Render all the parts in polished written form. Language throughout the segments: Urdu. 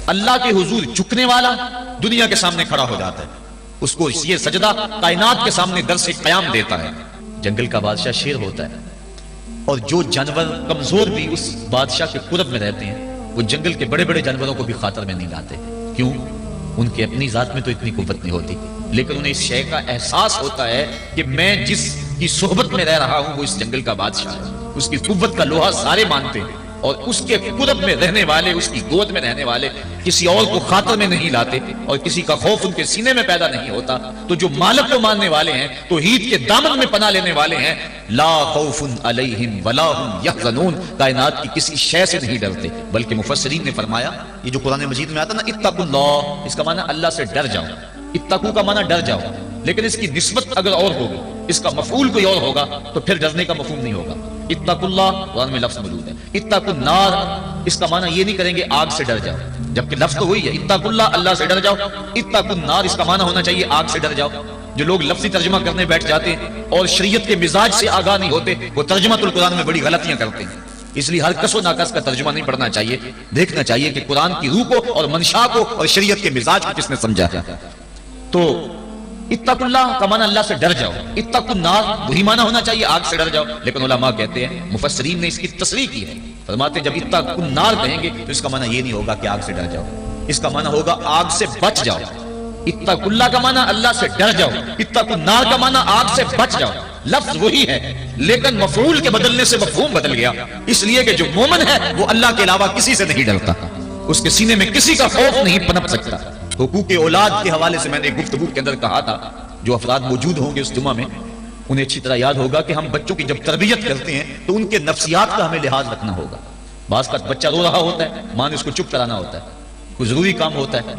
اللہ کے حضور جھکنے والا دنیا کے سامنے کھڑا ہو جاتا ہے، اس کو یہ سجدہ کائنات کے سامنے در سے قیام دیتا ہے۔ جنگل کا بادشاہ شیر ہوتا ہے، اور جو جانور کمزور بھی اس بادشاہ کے قرب میں رہتے ہیں وہ جنگل کے بڑے بڑے جانوروں کو بھی خاطر میں نہیں لاتے۔ کیوں؟ ان کے اپنی ذات میں تو اتنی قوت نہیں ہوتی، لیکن انہیں اس شے کا احساس ہوتا ہے کہ میں جس کی صحبت میں رہ رہا ہوں وہ اس جنگل کا بادشاہ ہے، اس کی قوت کا لوہا سارے مانتے ہیں، اور اس کے قرب میں رہنے والے، اس کی گود میں رہنے والے کسی اور کو خاطر میں نہیں لاتے، اور کسی کا خوف ان کے سینے میں پیدا نہیں ہوتا۔ تو جو مالک کو ماننے والے ہیں، توحید کے دامن میں پناہ لینے والے ہیں، لا خوف علیہم ولا ہم یحزنون، کائنات کی کسی شے سے نہیں ڈرتے۔ بلکہ مفسرین نے فرمایا، یہ جو قرآن مجید میں آتا نا اتقوا اللہ، اس کا معنی اللہ سے ڈر جاؤ، اتقوا کا معنی ڈر جاؤ، لیکن اس کی نسبت اگر اور ہوگی، اس کا مفعول کوئی اور ہوگا تو پھر ڈرنے کا مفہوم نہیں ہوگا۔ اتقوا اللہ قرآن میں لفظ موجود ہے، اتقوا النار اس کا معنی یہ نہیں کریں گے آگ سے ڈر جاؤ، جبکہ لفظ تو وہی ہے اتقوا اللہ، اللہ سے ڈر جاؤ۔ اتقوا النار اس کا معنی ہونا چاہیے آگ سے ڈر جاؤ۔ جو لوگ لفظی ترجمہ کرنے بیٹھ جاتے ہیں اور شریعت کے مزاج سے آگاہ نہیں ہوتے، وہ ترجمہ القرآن میں بڑی غلطیاں کرتے ہیں۔ اس لیے ہر کس و ناقص کا ترجمہ نہیں پڑھنا چاہیے، دیکھنا چاہیے کہ قرآن کی روح کو اور منشا کو اور شریعت کے مزاج کو کس نے سمجھا ہے۔ تو اتقوا اللہ کا معنی اللہ سے ڈر جاؤ، اتقوا النار وہی معنی ہونا چاہیے آگ سے ڈر جاؤ، لیکن علماء کہتے ہیں، مفسرین نے اس کی تصریح کی ہے، فرماتے ہیں جب اتقوا النار کہیں گے تو اس کا معنی یہ نہیں ہوگا کہ آگ سے ڈر جاؤ، اس کا معنی ہوگا آگ سے بچ جاؤ۔ اتقوا اللہ کا معنی اللہ سے ڈر جاؤ، اتقوا النار کا معنی آگ سے بچ جاؤ۔ لفظ وہی ہے لیکن مفعول کے بدلنے سے مفہوم بدل گیا، اس لیے کہ جو مومن ہے وہ اللہ کے علاوہ کسی سے نہیں ڈرتا، اس کے سینے میں کسی کا خوف نہیں پنپ سکتا۔ حقوق اولاد کے حوالے سے میں نے گفتگو کے اندر کہا تھا، جو افراد موجود ہوں گے اس جمعہ میں انہیں اچھی طرح یاد ہوگا کہ ہم بچوں کی جب تربیت کرتے ہیں تو ان کے نفسیات کا ہمیں لحاظ رکھنا ہوگا۔ بعض کا بچہ رو رہا ہوتا ہے، ماں نے اس کو چپ کرانا ہوتا ہے، کوئی ضروری کام ہوتا ہے،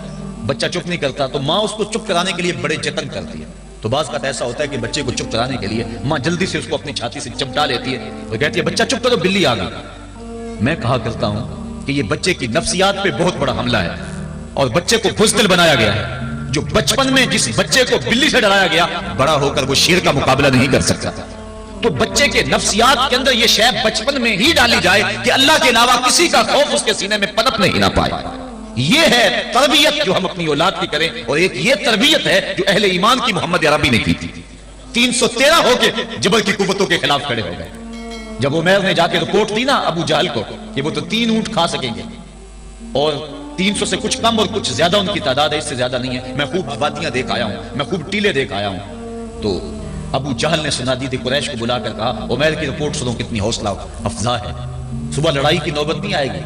بچہ چپ نہیں کرتا تو ماں اس کو چپ کرانے کے لیے بڑے جتن کرتی ہے۔ تو بعض کا ایسا ہوتا ہے کہ بچے کو چپ کرانے کے لیے ماں جلدی سے اس کو اپنی چھاتی سے چپٹا لیتی ہے اور کہتی ہے بچہ چپ کرو بلی آ گئی۔ میں کہا کرتا ہوں کہ یہ بچے کی نفسیات پہ بہت بڑا حملہ ہے، اور بچے کو بزدل بنایا گیا ہے۔ جو بچپن میں جس بچے کو بلی سے ڈرایا گیا، بڑا ہو کر وہ شیر کا مقابلہ نہیں کر سکتا۔ تو بچے کے نفسیات کے اندر یہ شے بچپن میں ہی ڈالی جائے کہ اللہ کے علاوہ کسی کا خوف اس کے سینے میں پنپ نہیں نہ پائے۔ یہ ہے تربیت جو ہم اپنی اولاد کی کریں، اور ایک یہ تربیت ہے جو اہل ایمان کی محمد عربی نے کی تھی۔ 313 ہو کے جبل کی قوتوں کے خلاف کھڑے ہو گئے۔ جب عمیر نے جا کے رپورٹ دی نا ابو جہل کو کہ وہ تو 3 اونٹ کھا سکیں گے، اور 300 سے کچھ کم اور کچھ زیادہ ان کی تعداد ہے، اس سے زیادہ نہیں ہے، میں خوب وادیاں دیکھ آیا ہوں، میں خوب ٹیلے دیکھ آیا ہوں۔ تو ابو جہل نے سنادید قریش کو بلا کر کہا عمیر کی رپورٹ سنو کتنی حوصلہ افزا ہے، صبح لڑائی کی نوبت نہیں آئے گی،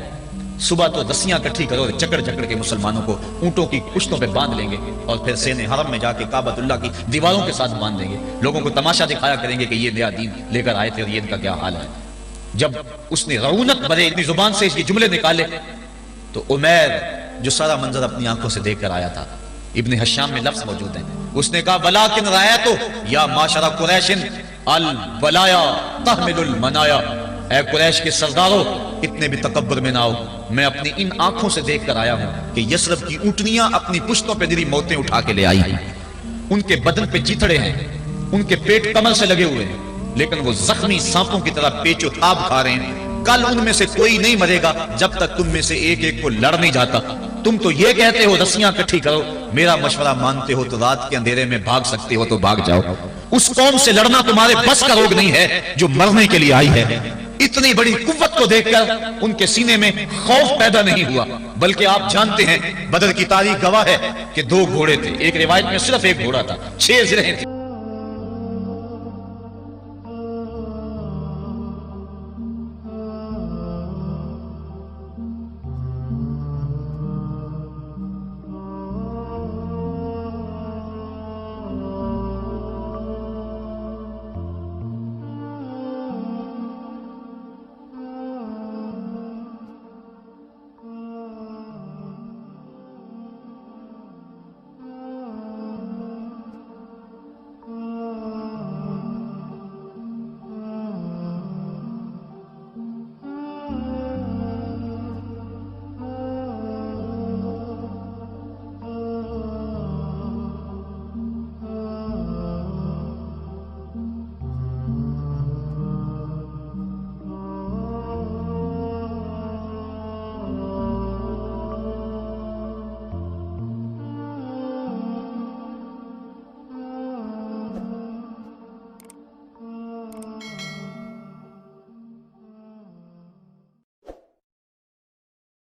صبح تو رسیاں اکٹھی کرو، چکر چکر کے مسلمانوں کو اونٹوں کی پشتوں پہ باندھ لیں گے، اور پھر سین حرم میں جا کے کعبۃ اللہ کی دیواروں کے ساتھ باندھ دیں گے، لوگوں کو تماشا دکھایا کریں گے کہ یہ نیا دین لے کر آئے تھے اور یہ ان کا کیا حال ہے۔ جب اس نے رعونت بھرے اتنی زبان سے اس کے جملے نکالے تو عمیر جو سارا منظر اپنی آنکھوں سے دیکھ کر آیا تھا، ابن حشام میں لفظ موجود ہیں، اس نے کہا وَلَٰكِنْ رَأَيْتُ يَا مَعْشَرَ قُرَيْشٍ الْبَلَايَا تَحْمِلُ الْمَنَايَا، اے قریش کے سرداروں اتنے بھی تکبر میں نہ ہو، میں اپنی ان آنکھوں سے دیکھ کر آیا ہوں کہ یثرب کی اونٹنیاں اپنی پشتوں پہ نری موتیں اٹھا کے لے آئی ہیں، ان کے بدن پہ چیتڑے ہیں، ان کے پیٹ کمر سے لگے ہوئے ہیں، لیکن وہ زخمی سانپوں کی طرح پیچ و تاب کھا رہے ہیں۔ کل ان میں سے کوئی نہیں مرے گا جب تک تم میں سے ایک ایک کو لڑ نہیں جاتا۔ تم تو یہ کہتے ہو رسیاں کٹھی کرو، میرا مشورہ مانتے ہو تو رات کے اندھیرے میں بھاگ سکتے ہو تو بھاگ جاؤ۔ اس قوم سے لڑنا تمہارے بس کا روگ نہیں ہے جو مرنے کے لیے آئی ہے۔ اتنی بڑی قوت کو دیکھ کر ان کے سینے میں خوف پیدا نہیں ہوا، بلکہ آپ جانتے ہیں بدر کی تاریخ گواہ ہے کہ 2 گھوڑے تھے، ایک روایت میں صرف ایک گھوڑا تھا، 6 زرہیں تھیں۔